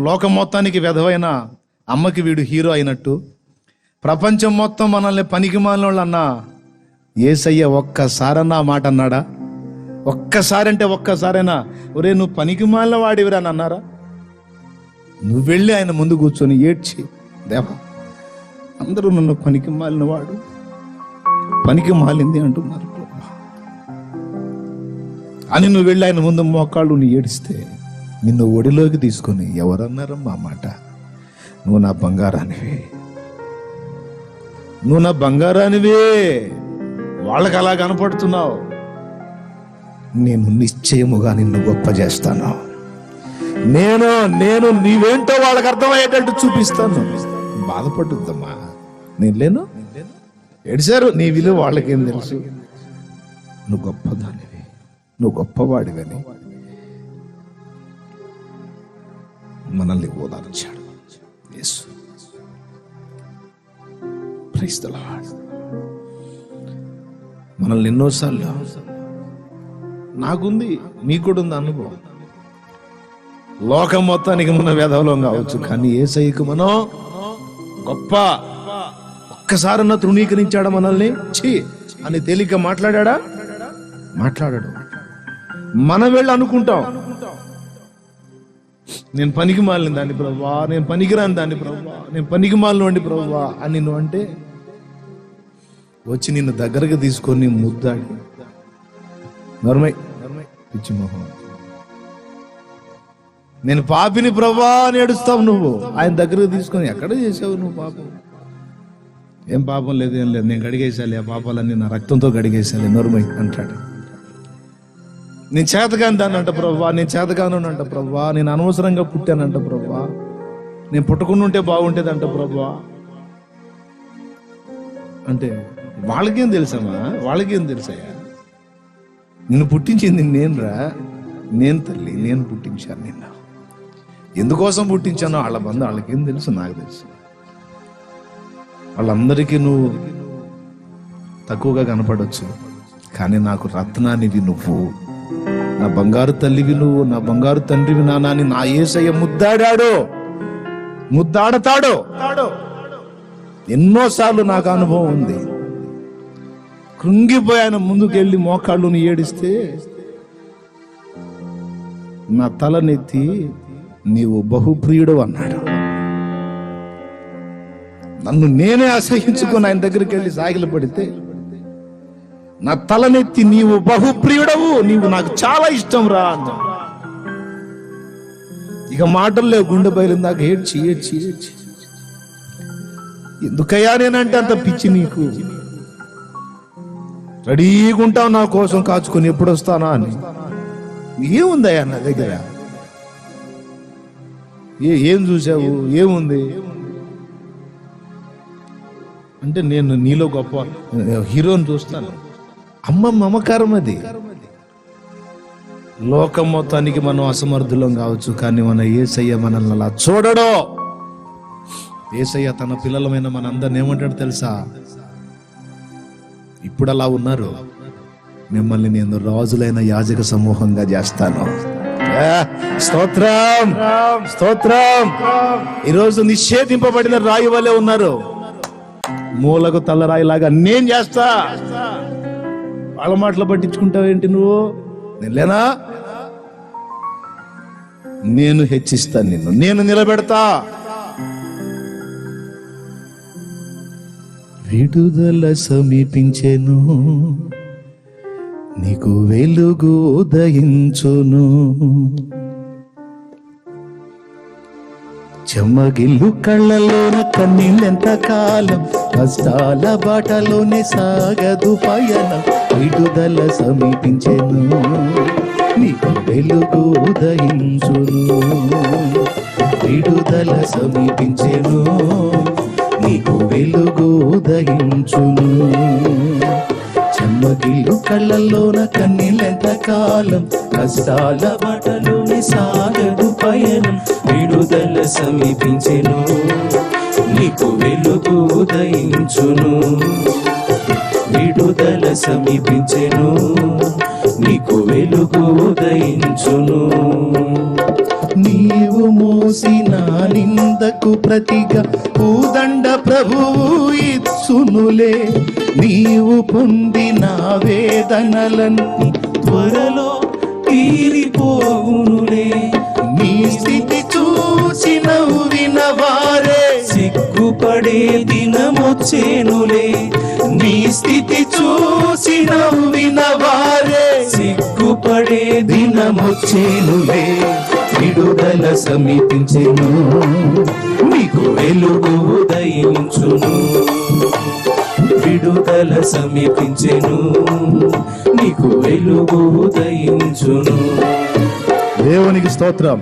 లోకం మొత్తానికి వెధవైన అమ్మకి వీడు హీరో అయినట్టు, ప్రపంచం మొత్తం మనల్ని పనికి మాలినోళ్ళు అన్నా యేసయ్య ఒక్కసారన్నా మాట అన్నాడా? ఒక్కసారి అంటే ఒక్కసారైనా ఒరే నువ్వు పనికి మాలిన వాడివిరా అని అన్నారా? నువ్వు వెళ్ళి ఆయన ముందు కూర్చొని ఏడ్చి, దేవా అందరూ నన్ను పనికి మాలిన వాడు, పనికి మాలింది అంటున్నారు అని నువ్వు వెళ్ళి ఆయన ముందు మోకాళ్ళు నీ ఏడిస్తే నిన్ను ఒడిలోకి తీసుకొని ఎవరన్నారమ్మా మాట? నువ్వు నా బంగారానివే, నువ్వు నా బంగారానివే, వాళ్ళకి అలా కనపడుతున్నావు, నేను నిశ్చయముగా నిన్ను గొప్ప చేస్తాను, నేను నీవేంటో వాళ్ళకి అర్థమయ్యేటట్టు చూపిస్తాను. బాధపడుద్దమ్మా, నేను లేను, ఏడిశారు, నీ విలువ వాళ్ళకేం తెలుసు? నువ్వు గొప్పదానివి, నువ్వు గొప్పవాడివని మనల్ని ఓదార్చాడు యేసు. Praise the Lord. మనల్ని ఎన్నోసార్లు, నాకుంది మీకు కూడా ఉంది అనుభవం, లోకం మొత్తానికి మన వేధవలం కావచ్చు, కానీ యేసయ్యకు మనం గొప్ప. ఒక్కసారన్నా తృణీకరించాడా మనల్ని? ఛీ అని తేలిక మాట్లాడా? మాట్లాడాడు. మనం వెళ్ళి అనుకుంటాం, నేను పనికి మాలిన దాన్ని ప్రభువా, నేను పనికిరాని దాన్ని ప్రభువా, నేను పనికి మాలినోండి ప్రభువా అని నువ్వు అంటే వచ్చి నిన్ను దగ్గరకు తీసుకొని ముద్దాడి నర్మై పిచ్చి మొహం, నేను పాపిని ప్రభువా అని ఏడుస్తావు నువ్వు. ఆయన దగ్గరకు తీసుకొని ఎక్కడ చేసావు నువ్వు పాపం? ఏం పాపం లేదు, ఏం లేదు, నేను గడిగేసాలి, ఆ పాపాలన్నీ నా రక్తంతో గడిగేసాలి నర్మై అంటాడు. నేను చేతగాని దాన్ని అంట ప్రభువా, నేను చేతగాను అంట ప్రభువా, నేను అనవసరంగా పుట్టానంట ప్రభువా, నేను పుట్టకుండా ఉంటే బాగుంటేది అంట ప్రభువా. అంటే వాళ్ళకేం తెలుసమ్మా, వాళ్ళకేం తెలుసయ్యా? నిన్ను పుట్టించింది నేనురా, నేను తల్లి, నేను పుట్టించాను నిన్ను. ఎందుకోసం పుట్టించానో వాళ్ళ బంధు వాళ్ళకేం తెలుసు, నాకు తెలుసు. వాళ్ళందరికీ నువ్వు తక్కువగా కనపడవచ్చు, కానీ నాకు రత్నానివి నువ్వు, నా బంగారు తల్లివి నువ్వు, నా బంగారు తండ్రివి నాని నా యేసయ్య ముద్దాడాడు, ముద్దాడతాడు. ఎన్నోసార్లు నాకు అనుభవం ఉంది. కృంగిపోయి ఆయన ముందుకెళ్ళి మోకాళ్ళుని ఏడిస్తే నా తలనెత్తి నీవు బహుప్రియుడు అన్నాడు. నన్ను నేనే అసహించుకొని ఆయన దగ్గరికి వెళ్ళి సాగిల పడితే నా తలనెత్తి నీవు బహుప్రియుడవు, నీవు నాకు చాలా ఇష్టం రా అన్నా. ఇక మాటల్లో గుండె బయలు దాకా ఏడ్చి ఏడ్చి ఏడ్చి, ఎందుకయ్యా నేనంటే అంత పిచ్చి నీకు? రెడీగా ఉంటావు నా కోసం కాచుకొని ఎప్పుడు వస్తానా అని. ఏముందయ్యా నా దగ్గర? ఏం చూసావు, ఏముంది అంటే నేను నీలో గొప్ప హీరోని చూస్తాను. అమ్మ మమకారం అది. లోకం మొత్తానికి మనం అసమర్థులం కావచ్చు, కానీ మన యేసయ్య మనల్ని అలా చూడడు. యేసయ్య తన పిల్లలమైన మనందరిని ఏమంటాడు తెలుసా? ఇప్పుడు అలా ఉన్నారు, మిమ్మల్ని నేను రాజులైన యాజక సమూహంగా చేస్తాను. స్తోత్రం, స్తోత్రం. ఈరోజు నిషేధింపబడిన రాయి వలె ఉన్నారు, మూలకు తల్లరాయిలాగా నేను చేస్తా. వాళ్ళ మాటలు పట్టించుకుంటావేంటి నువ్వు? నేనేనా? నేను హెచ్చిస్తాను నిన్ను, నేను నిలబెడతా. విడుదల సమీపించెను, నీకు వెలుగు ఉదయించును, చెమ్మగిల్లు కళ్ళలోన కన్నీళ్ళెంత కాలం, కష్టాల బాటలోనే సాగదు పయనం. విడుదల సమీపించెను, నీకు వెలుగు ఉదయించును, విడుదల సమీపించెను, నీకు వెలుగు ఉదయించును. చెమ్మగిల్లు కళ్ళల్లోన కన్నీళ్ళెంత కాలం, కష్టాల బాటలోనే సాగదు పయనం. విడుదల సమీపించెను, నీకు వెలుగు ఉదయించును, విడుదల సమీపించెను, నీకు వెలుగు ఉదయించును. నీవు మోసిన నిందకు ప్రతిగా పూదండ ప్రభువు ఇచ్చునులే. నీవు పొందిన వేదనలన్నీ త్వరలో తీరిపోవునులే. నీ స్థితి చూసి నవ్విన వారే సిగ్గుపడే దినమొచ్చేనులే. నీ స్థితి చూసి నవ్విన వారే సిగ్గుపడే దినమొచ్చేనులే. విడుదల సమీపించెను, మీకు వెలుగు ఉదయించును. విడుదల సమీపించెను, నీకు వెలుగు ఉదయించును. దేవునికి స్తోత్రం.